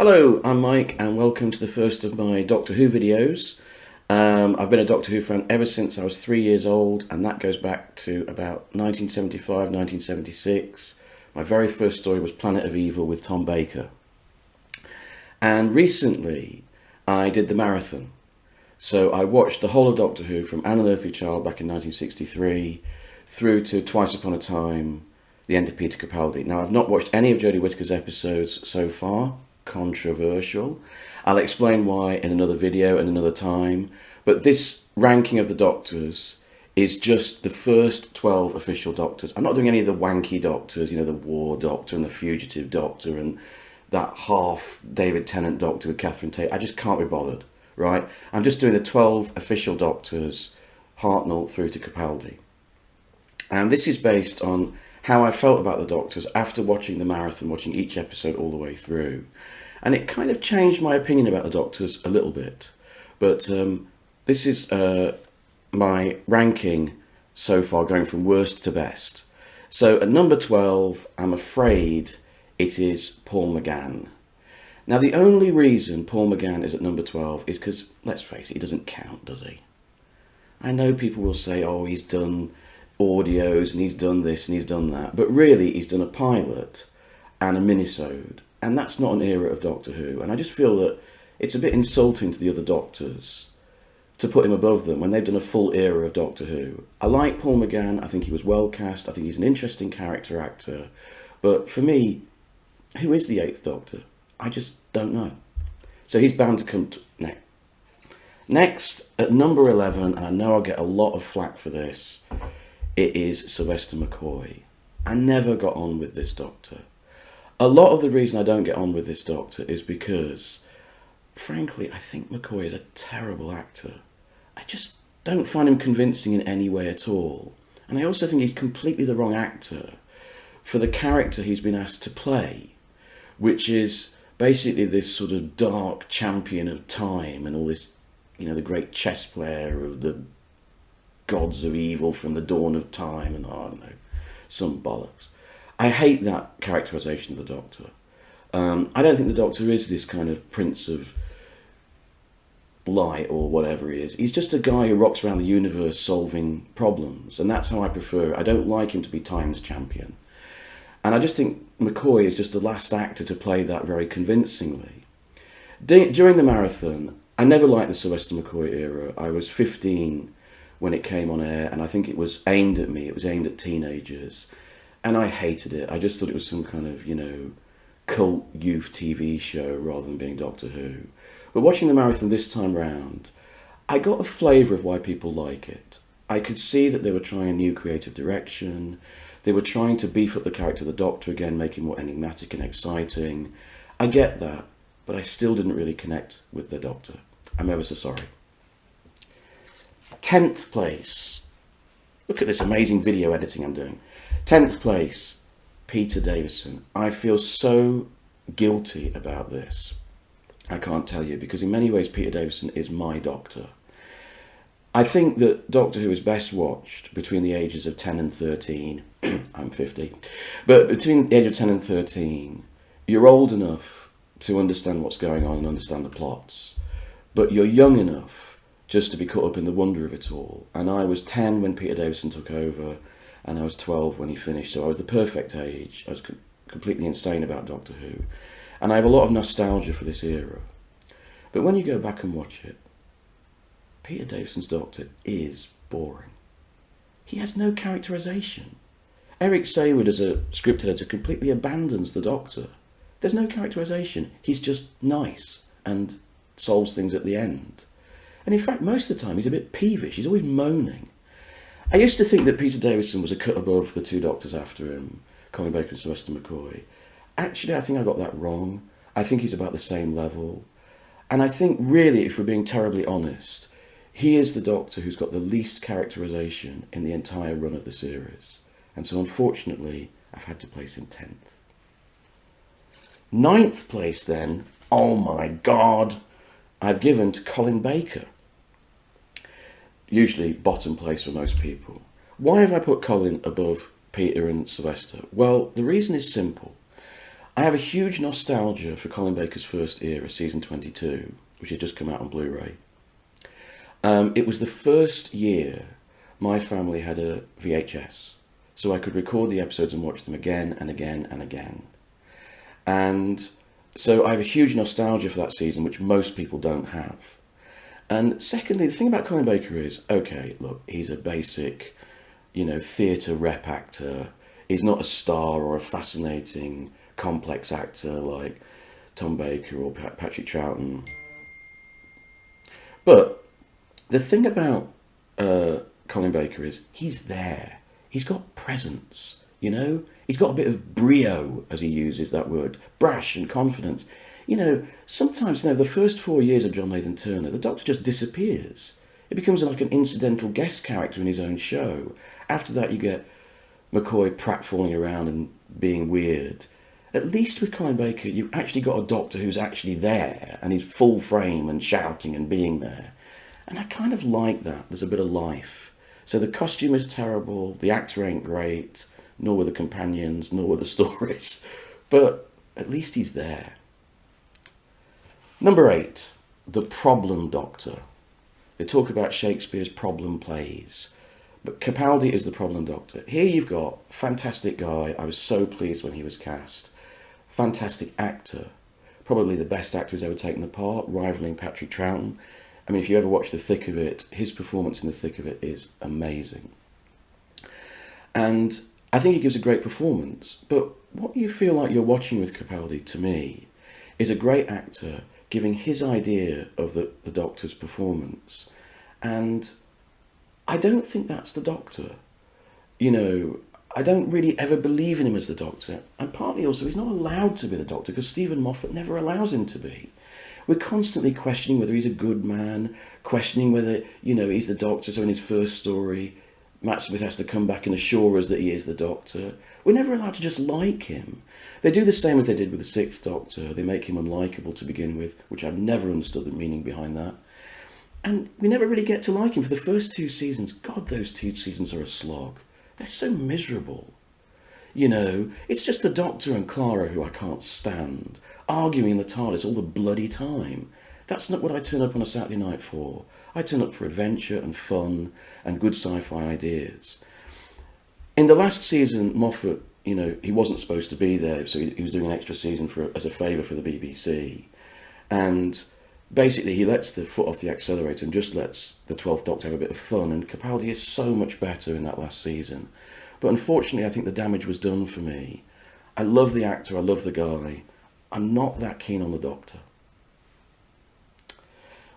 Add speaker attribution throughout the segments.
Speaker 1: Hello, I'm Mike and welcome to the first of my Doctor Who videos. I've been a Doctor Who fan ever since I was 3 years old, and that goes back to about 1975, 1976. My very first story was Planet of Evil with Tom Baker. And recently I did the marathon. So I watched the whole of Doctor Who from An Unearthly Child back in 1963 through to Twice Upon a Time, the end of Peter Capaldi. Now, I've not watched any of Jodie Whittaker's episodes so far. Controversial. I'll explain why in another video and another time. But this ranking of the Doctors is just the first 12 official Doctors. I'm not doing any of the wanky Doctors, you know, the War Doctor and the Fugitive Doctor and that half David Tennant Doctor with Catherine Tate. I just can't be bothered, right? I'm just doing the 12 official Doctors, Hartnell through to Capaldi. And this is based on how I felt about the Doctors after watching the marathon, watching each episode all the way through. And it kind of changed my opinion about the Doctors a little bit. But this is my ranking so far, going from worst to best. So at number 12, I'm afraid it is Paul McGann. Now, the only reason Paul McGann is at number 12 is because, let's face it, he doesn't count, does he? I know people will say, oh, he's done audios and he's done this and he's done that, but really he's done a pilot and a minisode, and that's not an era of Doctor Who. And I just feel that it's a bit insulting to the other Doctors to put him above them when they've done a full era of Doctor Who. I like Paul McGann. I think he was well cast. I think he's an interesting character actor, but for me, who is the 8th Doctor? I just don't know. So he's bound to come next at number 11, and I know I'll get a lot of flack for this. It is Sylvester McCoy. I never got on with this Doctor. A lot of the reason I don't get on with this Doctor is because, frankly, I think McCoy is a terrible actor. I just don't find him convincing in any way at all. And I also think he's completely the wrong actor for the character he's been asked to play, which is basically this sort of dark champion of time and all this, you know, the great chess player of the gods of evil from the dawn of time and, I don't know, some bollocks. I hate that characterisation of the Doctor. I don't think the Doctor is this kind of prince of light or whatever he is. He's just a guy who rocks around the universe solving problems, and that's how I prefer it. I don't like him to be Time's champion. And I just think McCoy is just the last actor to play that very convincingly. During the marathon, I never liked the Sylvester McCoy era. I was 15 when it came on air, and I think it was aimed at me. It was aimed at teenagers, and I hated it. I just thought it was some kind of, you know, cult youth TV show rather than being Doctor Who. But watching the marathon this time round, I got a flavour of why people like it. I could see that they were trying a new creative direction. They were trying to beef up the character of the Doctor again, make him more enigmatic and exciting. I get that, but I still didn't really connect with the Doctor. I'm ever so sorry. 10th place. Look at this amazing video editing I'm doing. 10th place, Peter Davison. I feel so guilty about this. I can't tell you, because in many ways Peter Davison is my Doctor. I think that Doctor Who is best watched between the ages of 10 and 13. I'm 50. But between the age of 10 and 13, you're old enough to understand what's going on and understand the plots. But you're young enough just to be caught up in the wonder of it all. And I was 10 when Peter Davison took over, and I was 12 when he finished, so I was the perfect age. I was completely insane about Doctor Who. And I have a lot of nostalgia for this era. But when you go back and watch it, Peter Davison's Doctor is boring. He has no characterisation. Eric Sayward, as a script editor, completely abandons the Doctor. There's no characterisation. He's just nice and solves things at the end. And in fact, most of the time, he's a bit peevish. He's always moaning. I used to think that Peter Davison was a cut above the two Doctors after him, Colin Baker and Sylvester McCoy. Actually, I think I got that wrong. I think he's about the same level. And I think, really, if we're being terribly honest, he is the Doctor who's got the least characterisation in the entire run of the series. And so, unfortunately, I've had to place him 10th. 9th place, then, oh my God, I've given to Colin Baker. Usually bottom place for most people. Why have I put Colin above Peter and Sylvester? Well, the reason is simple. I have a huge nostalgia for Colin Baker's first era, season 22, which had just come out on Blu-ray. It was the first year my family had a VHS, so I could record the episodes and watch them again and again and again. And so I have a huge nostalgia for that season, which most people don't have. And secondly, the thing about Colin Baker is, okay, look, he's a basic, theatre rep actor. He's not a star or a fascinating, complex actor like Tom Baker or Patrick Troughton. But the thing about Colin Baker is he's there. He's got presence, He's got a bit of brio, as he uses that word, brash and confidence. Sometimes, the first 4 years of John Nathan Turner, the Doctor just disappears. It becomes like an incidental guest character in his own show. After that, you get McCoy pratfalling around and being weird. At least with Colin Baker, you've actually got a Doctor who's actually there and he's full frame and shouting and being there. And I kind of like that. There's a bit of life. So the costume is terrible, the actor ain't great, nor were the companions, nor were the stories. But at least he's there. Number 8, the problem Doctor. They talk about Shakespeare's problem plays. But Capaldi is the problem Doctor. Here you've got fantastic guy. I was so pleased when he was cast. Fantastic actor. Probably the best actor who's ever taken the part, rivaling Patrick Troughton. I mean, if you ever watch The Thick of It, his performance in The Thick of It is amazing. And I think he gives a great performance. But what you feel like you're watching with Capaldi, to me, is a great actor giving his idea of the Doctor's performance. And I don't think that's the Doctor. I don't really ever believe in him as the Doctor. And partly also, he's not allowed to be the Doctor because Stephen Moffat never allows him to be. We're constantly questioning whether he's a good man, questioning whether, he's the Doctor. So in his first story, Matt Smith has to come back and assure us that he is the Doctor. We're never allowed to just like him. They do the same as they did with the Sixth Doctor. They make him unlikable to begin with, which I've never understood the meaning behind that. And we never really get to like him for the first 2 seasons. God, those 2 seasons are a slog. They're so miserable. It's just the Doctor and Clara who I can't stand, arguing in the TARDIS all the bloody time. That's not what I turn up on a Saturday night for. I turn up for adventure and fun and good sci-fi ideas. In the last season, Moffat, he wasn't supposed to be there, so he was doing an extra season as a favour for the BBC. And basically, he lets the foot off the accelerator and just lets the 12th Doctor have a bit of fun. And Capaldi is so much better in that last season. But unfortunately, I think the damage was done for me. I love the actor, I love the guy. I'm not that keen on the Doctor.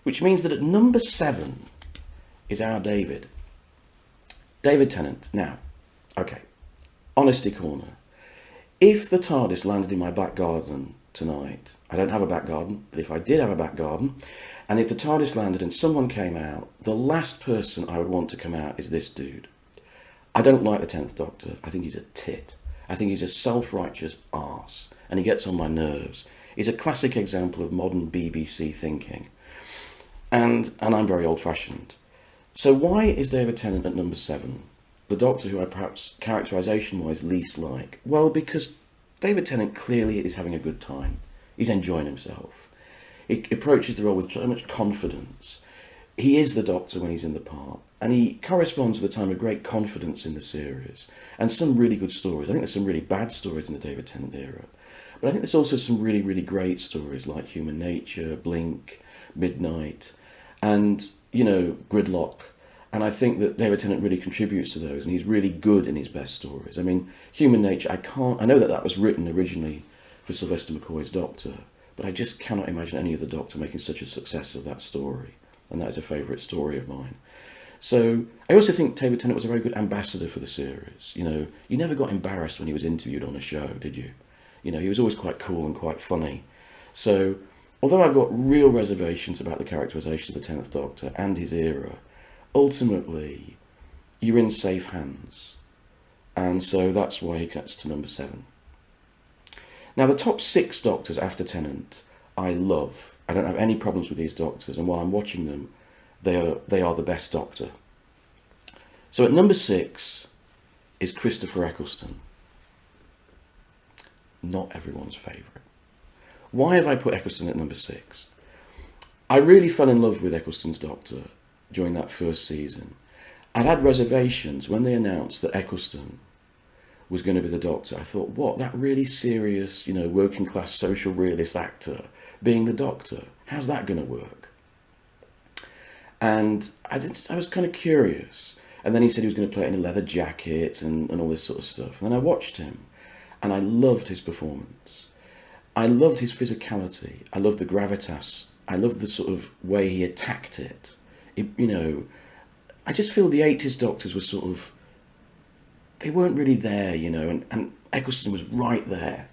Speaker 1: Which means that at number 7 is our David. David Tennant. Now, okay, honesty corner. If the TARDIS landed in my back garden tonight, I don't have a back garden, but if I did have a back garden, and if the TARDIS landed and someone came out, the last person I would want to come out is this dude. I don't like the 10th Doctor. I think he's a tit. I think he's a self-righteous arse, and he gets on my nerves. He's a classic example of modern BBC thinking. And I'm very old-fashioned. So why is David Tennant at number 7? The Doctor who I perhaps characterisation-wise least like? Well, because David Tennant clearly is having a good time. He's enjoying himself. He approaches the role with so much confidence. He is the Doctor when he's in the part. And he corresponds with a time of great confidence in the series. And some really good stories. I think there's some really bad stories in the David Tennant era. But I think there's also some really, really great stories like Human Nature, Blink, Midnight, and, Gridlock. And I think that David Tennant really contributes to those. And he's really good in his best stories. I mean, Human Nature, I know that was written originally for Sylvester McCoy's Doctor. But I just cannot imagine any other Doctor making such a success of that story. And that is a favourite story of mine. So I also think David Tennant was a very good ambassador for the series. You never got embarrassed when he was interviewed on a show, did you? He was always quite cool and quite funny. So although I've got real reservations about the characterisation of the 10th Doctor and his era, ultimately you're in safe hands. And so that's why he gets to number 7. Now the top 6 Doctors after Tennant I love. I don't have any problems with these Doctors, and while I'm watching them, they are the best Doctor. So at number 6 is Christopher Eccleston. not everyone's favourite. Why have I put Eccleston at number 6? I really fell in love with Eccleston's Doctor during that first season. I'd had reservations when they announced that Eccleston was going to be the Doctor. I thought, what, that really serious, working class social realist actor being the Doctor? How's that going to work? And I was kind of curious. And then he said he was going to play it in a leather jacket and all this sort of stuff. And then I watched him and I loved his performance. I loved his physicality. I loved the gravitas. I loved the sort of way he attacked it. I just feel the 80s Doctors were sort of, they weren't really there, and Eccleston was right there.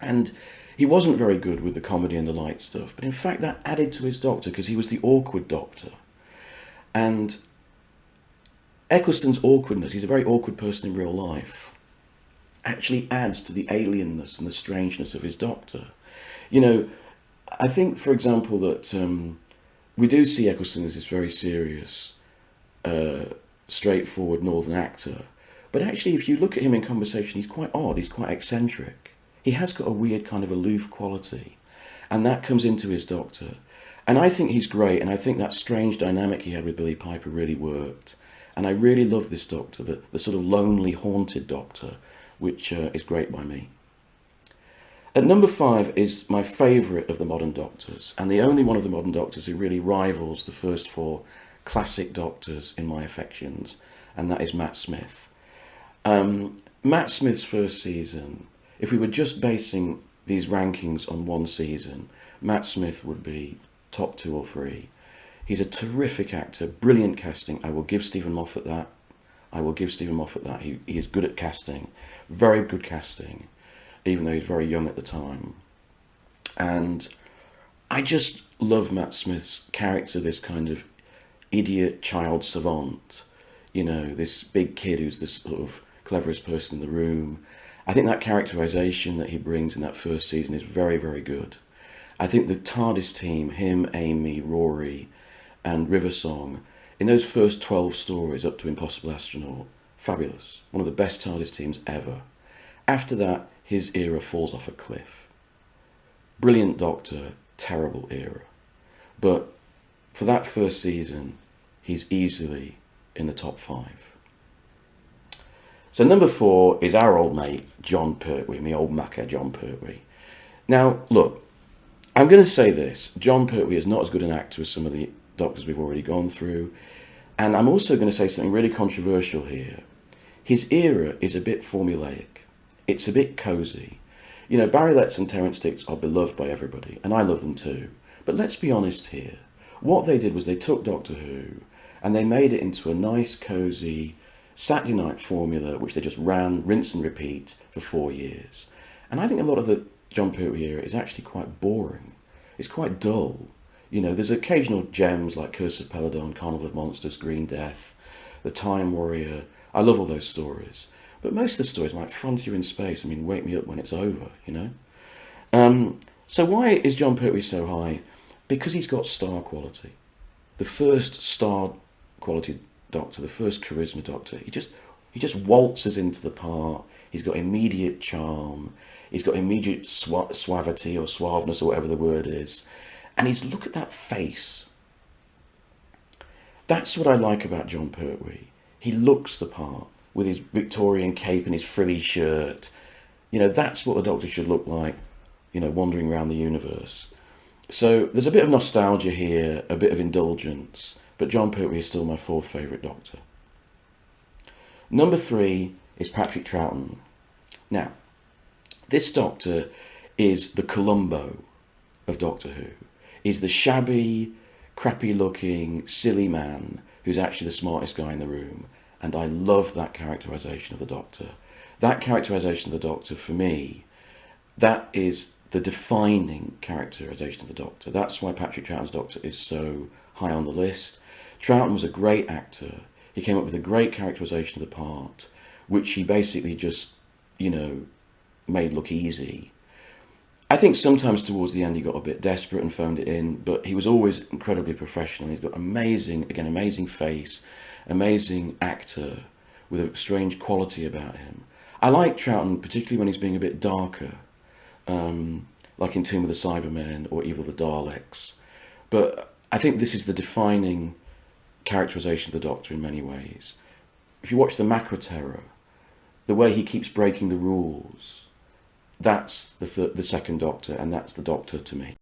Speaker 1: And he wasn't very good with the comedy and the light stuff, but in fact that added to his Doctor because he was the awkward Doctor. And Eccleston's awkwardness, he's a very awkward person in real life, actually adds to the alienness and the strangeness of his Doctor. I think, for example, that we do see Eccleston as this very serious, straightforward northern actor. But actually, if you look at him in conversation, he's quite odd, he's quite eccentric. He has got a weird kind of aloof quality. And that comes into his Doctor. And I think he's great, and I think that strange dynamic he had with Billie Piper really worked. And I really love this Doctor, the sort of lonely, haunted Doctor, which is great by me. At number 5 is my favourite of the modern Doctors, and the only one of the modern Doctors who really rivals the first 4 classic Doctors in my affections, and that is Matt Smith. Matt Smith's first season, if we were just basing these rankings on one season, Matt Smith would be top 2 or 3. He's a terrific actor, brilliant casting. I will give Stephen Moffat that. He is good at casting, very good casting, even though he's very young at the time. And I just love Matt Smith's character, this kind of idiot child savant, this big kid who's the sort of cleverest person in the room. I think that characterization that he brings in that first season is very, very good. I think the TARDIS team, him, Amy, Rory, and Riversong, in those first 12 stories up to Impossible Astronaut, fabulous. One of the best TARDIS teams ever. After that, his era falls off a cliff. Brilliant Doctor, terrible era. But for that first season, he's easily in the top 5. So number 4 is our old mate, John Pertwee, my old mucker, John Pertwee. Now, look, I'm going to say this. John Pertwee is not as good an actor as some of the Doctors we've already gone through. And I'm also going to say something really controversial here. His era is a bit formulaic. It's a bit cosy. Barry Letts and Terence Dicks are beloved by everybody, and I love them too. But let's be honest here. What they did was they took Doctor Who and they made it into a nice, cosy Saturday night formula, which they just ran, rinse and repeat for 4 years. And I think a lot of the John Pertwee era is actually quite boring. It's quite dull. There's occasional gems like Curse of Peladon, Carnival of Monsters, Green Death, The Time Warrior. I love all those stories. But most of the stories, like Frontier in Space, Wake Me Up When It's Over, So why is John Pertwee so high? Because he's got star quality. The first star quality Doctor, the first charisma Doctor, he just waltzes into the part. He's got immediate charm. He's got immediate suavity or suaveness or whatever the word is. And look at that face. That's what I like about John Pertwee. He looks the part with his Victorian cape and his frilly shirt. That's what the Doctor should look like, wandering around the universe. So there's a bit of nostalgia here, a bit of indulgence, but John Pertwee is still my 4th favourite Doctor. Number 3 is Patrick Troughton. Now, this Doctor is the Columbo of Doctor Who. He's the shabby, crappy-looking, silly man who's actually the smartest guy in the room. And I love that characterisation of the Doctor. That characterisation of the Doctor, for me, that is the defining characterisation of the Doctor. That's why Patrick Troughton's Doctor is so high on the list. Troughton was a great actor. He came up with a great characterisation of the part, which he basically just, made look easy. I think sometimes towards the end he got a bit desperate and phoned it in, but he was always incredibly professional. He's got amazing face, amazing actor with a strange quality about him. I like Troughton, particularly when he's being a bit darker, like in Tomb of the Cybermen or Evil of the Daleks. But I think this is the defining characterisation of the Doctor in many ways. If you watch the Macra Terror, the way he keeps breaking the rules, that's the second Doctor, and that's the Doctor to me.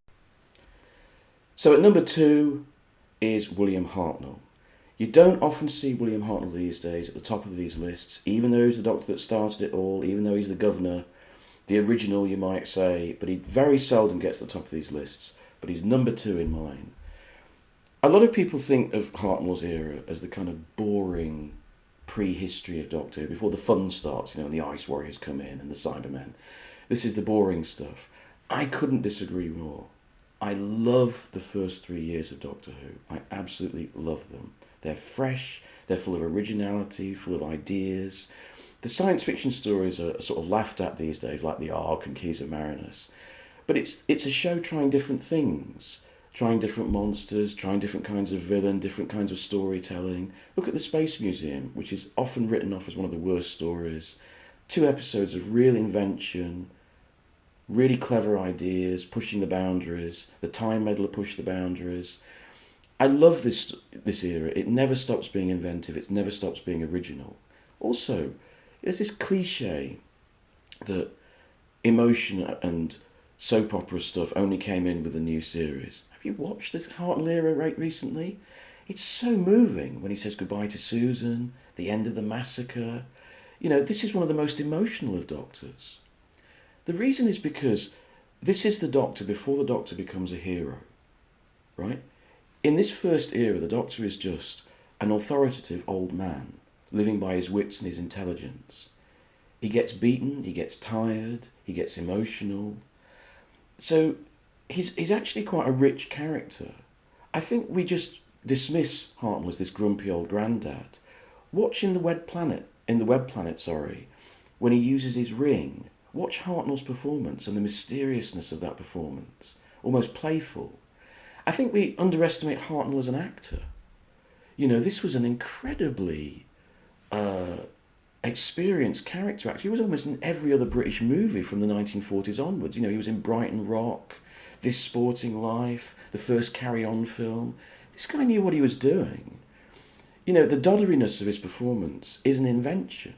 Speaker 1: So at number 2 is William Hartnell. You don't often see William Hartnell these days at the top of these lists, even though he's the Doctor that started it all, even though he's the Governor, the original you might say, but he very seldom gets to the top of these lists, but he's number 2 in mine. A lot of people think of Hartnell's era as the kind of boring prehistory of Doctor Who, before the fun starts, and the Ice Warriors come in and the Cybermen. This is the boring stuff. I couldn't disagree more. I love the first 3 years of Doctor Who. I absolutely love them. They're fresh, they're full of originality, full of ideas. The science fiction stories are sort of laughed at these days, like the Ark and Keys of Marinus. But it's a show trying different things, trying different monsters, trying different kinds of villain, different kinds of storytelling. Look at the Space Museum, which is often written off as one of the worst stories. 2 episodes of real invention, really clever ideas, pushing the boundaries. The Time Meddler pushed the boundaries. I love this era. It never stops being inventive. It never stops being original. Also, there's this cliche that emotion and soap opera stuff only came in with the new series. Have you watched this Hartnell era right recently? It's so moving when he says goodbye to Susan, the end of the massacre. This is one of the most emotional of Doctors. The reason is because this is the Doctor before the Doctor becomes a hero, right? In this first era, the Doctor is just an authoritative old man, living by his wits and his intelligence. He gets beaten, he gets tired, he gets emotional. So he's actually quite a rich character. I think we just dismiss Hartnell as this grumpy old granddad. Watching the Web Planet, when he uses his ring, watch Hartnell's performance and the mysteriousness of that performance, almost playful. I think we underestimate Hartnell as an actor. This was an incredibly experienced character actor. He was almost in every other British movie from the 1940s onwards. He was in Brighton Rock, This Sporting Life, the first Carry On film. This guy knew what he was doing. The dodderiness of his performance is an invention.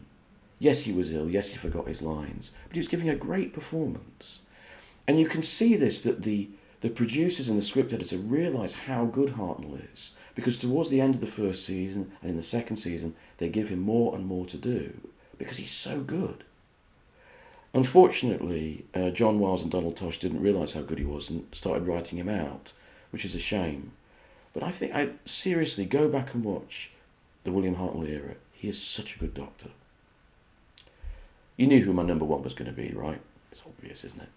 Speaker 1: Yes, he was ill. Yes, he forgot his lines. But he was giving a great performance. And you can see this, that the producers and the script editor realise how good Hartnell is. Because towards the end of the first season and in the second season, they give him more and more to do. Because he's so good. Unfortunately, John Wiles and Donald Tosh didn't realise how good he was and started writing him out, which is a shame. But I think seriously, go back and watch the William Hartnell era. He is such a good Doctor. You knew who my number 1 was going to be, right? It's obvious, isn't it?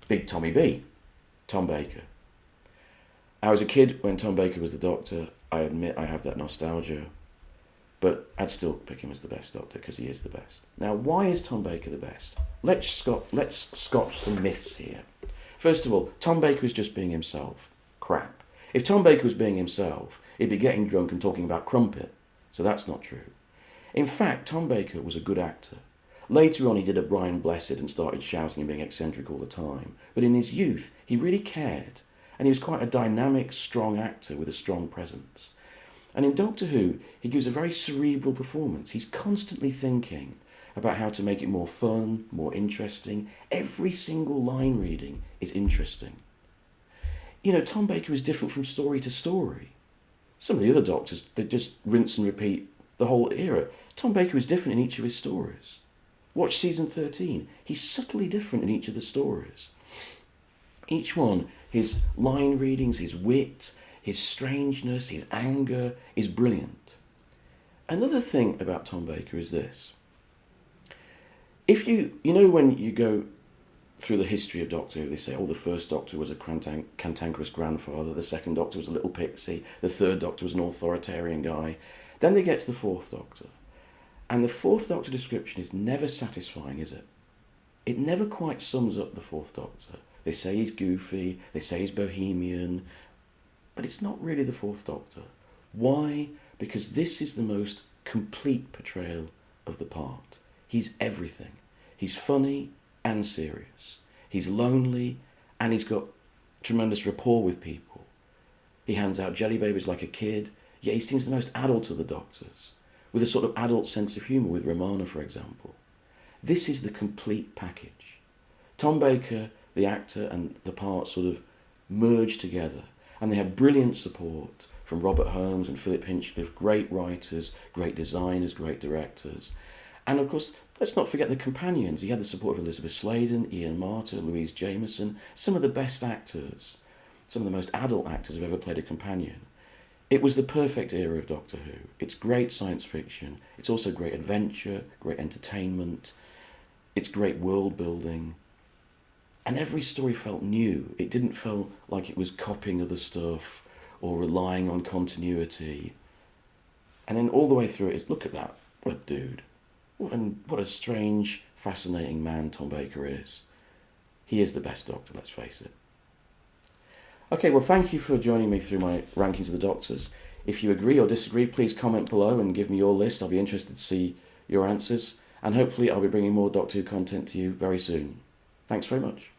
Speaker 1: Big Tommy B, Tom Baker. I was a kid when Tom Baker was the Doctor. I admit I have that nostalgia. But I'd still pick him as the best Doctor because he is the best. Now, why is Tom Baker the best? Let's scotch some myths here. First of all, Tom Baker was just being himself. Crap. If Tom Baker was being himself, he'd be getting drunk and talking about crumpet. So that's not true. In fact, Tom Baker was a good actor. Later on, he did a Brian Blessed and started shouting and being eccentric all the time. But in his youth, he really cared. And he was quite a dynamic, strong actor with a strong presence. And in Doctor Who, he gives a very cerebral performance. He's constantly thinking about how to make it more fun, more interesting. Every single line reading is interesting. Tom Baker is different from story to story. Some of the other Doctors, they just rinse and repeat the whole era. Tom Baker is different in each of his stories. Watch season 13. He's subtly different in each of the stories. Each one, his line readings, his wit, his strangeness, his anger is brilliant. Another thing about Tom Baker is this. If when you go through the history of Doctor Who, they say, the first Doctor was a cantankerous grandfather, the second Doctor was a little pixie, the third Doctor was an authoritarian guy. Then they get to the fourth Doctor. And the fourth Doctor description is never satisfying, is it? It never quite sums up the fourth Doctor. They say he's goofy, they say he's bohemian, but it's not really the fourth Doctor. Why? Because this is the most complete portrayal of the part. He's everything. He's funny and serious. He's lonely and he's got tremendous rapport with people. He hands out jelly babies like a kid, yet he seems the most adult of the doctors, with a sort of adult sense of humour with Romana, for example. This is the complete package. Tom Baker, the actor, and the part sort of merged together, and they had brilliant support from Robert Holmes and Philip Hinchcliffe, great writers, great designers, great directors. And of course, let's not forget the companions. He had the support of Elizabeth Sladen, Ian Marter, Louise Jameson, some of the best actors, some of the most adult actors who've ever played a companion. It was the perfect era of Doctor Who. It's great science fiction. It's also great adventure, great entertainment. It's great world building. And every story felt new. It didn't feel like it was copying other stuff or relying on continuity. And then all the way through it, look at that. What a dude. What a strange, fascinating man Tom Baker is. He is the best Doctor, let's face it. Okay, well, thank you for joining me through my rankings of the Doctors. If you agree or disagree, please comment below and give me your list. I'll be interested to see your answers. And hopefully I'll be bringing more Doctor Who content to you very soon. Thanks very much.